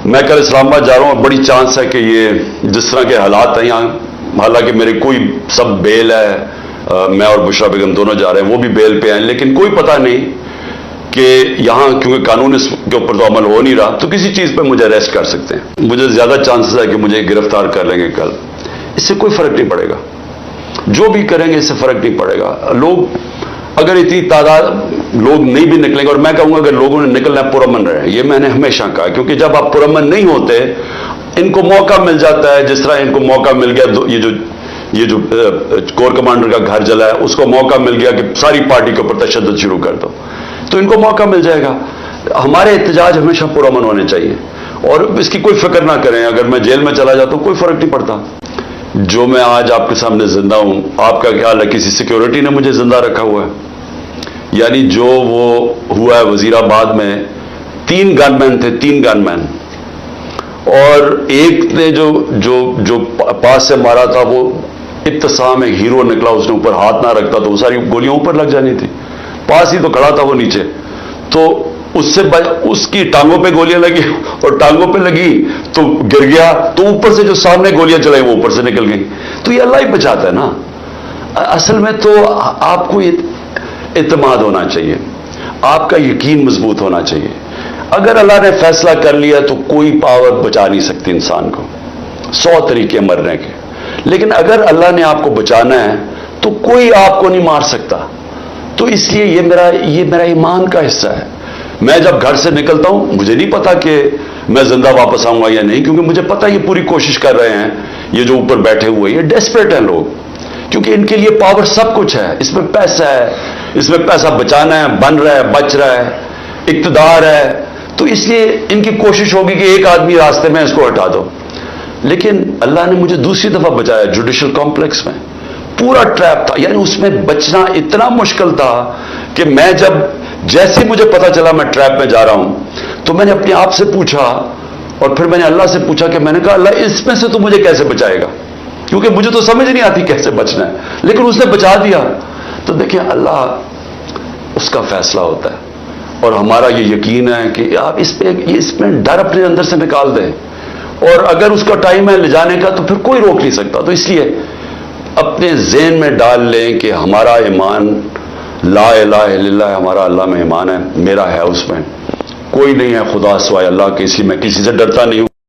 میں کل اسلام آباد جا رہا ہوں، بڑی چانس ہے کہ یہ جس طرح کے حالات ہیں یہاں، حالانکہ میرے کوئی سب بیل ہے، میں اور بشرا بیگم دونوں جا رہے ہیں، وہ بھی بیل پہ ہیں، لیکن کوئی پتہ نہیں کہ یہاں کیونکہ قانون اس کے اوپر تو عمل ہو نہیں رہا، تو کسی چیز پہ مجھے اریسٹ کر سکتے ہیں، مجھے زیادہ چانسز ہے کہ مجھے گرفتار کر لیں گے کل۔ اس سے کوئی فرق نہیں پڑے گا، جو بھی کریں گے اس سے فرق نہیں پڑے گا۔ لوگ اگر اتنی تعداد لوگ نہیں بھی نکلیں گے، اور میں کہوں گا اگر لوگوں نے نکلنا ہے پرامن رہے، یہ میں نے ہمیشہ کہا، کیونکہ جب آپ پرامن نہیں ہوتے ان کو موقع مل جاتا ہے، جس طرح ان کو موقع مل گیا یہ جو کور کمانڈر کا گھر جلا ہے، اس کو موقع مل گیا کہ ساری پارٹی کے اوپر تشدد شروع کر دو، تو ان کو موقع مل جائے گا۔ ہمارے احتجاج ہمیشہ پرامن ہونے چاہیے، اور اس کی کوئی فکر نہ کریں، اگر میں جیل میں چلا جاتا ہوں کوئی فرق نہیں پڑتا۔ جو میں آج آپ کے سامنے زندہ ہوں، آپ کا خیال ہے کسی سیکیورٹی نے مجھے زندہ رکھا ہوا ہے؟ یعنی جو وہ ہوا ہے وزیر آباد میں، 3 گن مین تھے، 3 گن مین، اور ایک نے جو پاس سے مارا تھا وہ ابتسام ایک ہیرو نکلا، اس نے اوپر ہاتھ نہ رکھتا تو وہ ساری گولیاں اوپر لگ جانی تھی، پاس ہی تو کھڑا تھا وہ نیچے، تو اس کی ٹانگوں پہ گولیاں لگی، اور ٹانگوں پہ لگی تو گر گیا، تو اوپر سے جو سامنے گولیاں چلائی وہ اوپر سے نکل گئی، تو یہ اللہ ہی بچاتا ہے نا۔ اصل میں تو آپ کو اعتماد ہونا چاہیے، آپ کا یقین مضبوط ہونا چاہیے۔ اگر اللہ نے فیصلہ کر لیا تو کوئی پاور بچا نہیں سکتی انسان کو، 100 طریقے مرنے کے، لیکن اگر اللہ نے آپ کو بچانا ہے تو کوئی آپ کو نہیں مار سکتا۔ تو اس لیے یہ میرا ایمان کا حصہ ہے۔ میں جب گھر سے نکلتا ہوں مجھے نہیں پتا کہ میں زندہ واپس آؤں گا یا نہیں، کیونکہ مجھے پتا یہ پوری کوشش کر رہے ہیں، یہ جو اوپر بیٹھے ہوئے یہ ڈیسپریٹ ہیں لوگ، کیونکہ ان کے لیے پاور سب کچھ ہے، اس میں پیسہ ہے، اس میں پیسہ بچانا ہے، بن رہا ہے، بچ رہا ہے، اقتدار ہے، تو اس لیے ان کی کوشش ہوگی کہ ایک آدمی راستے میں اس کو ہٹا دو۔ لیکن اللہ نے مجھے دوسری دفعہ بچایا جوڈیشل کمپلیکس میں، پورا ٹریپ تھا، یعنی اس میں بچنا اتنا مشکل تھا کہ میں جیسے مجھے پتا چلا میں ٹریپ میں جا رہا ہوں تو میں نے اپنے آپ سے پوچھا، اور پھر میں نے اللہ سے پوچھا کہ میں نے کہا اللہ اس میں سے تو مجھے کیسے بچائے گا، کیونکہ مجھے تو سمجھ نہیں آتی کیسے بچنا ہے، لیکن اس نے بچا دیا۔ تو دیکھیں اللہ اس کا فیصلہ ہوتا ہے، اور ہمارا یہ یقین ہے کہ آپ اس میں ڈر اپنے اندر سے نکال دیں، اور اگر اس کا ٹائم ہے لے جانے کا تو پھر کوئی روک نہیں سکتا۔ تو اس لیے اپنے ذہن میں ڈال لیں کہ ہمارا ایمان لا الہ الا اللہ، ہمارا اللہ میں ایمان ہے، میرا ہے، اس میں کوئی نہیں ہے خدا سوائے اللہ کے، اس لیے میں کسی سے ڈرتا نہیں ہوں۔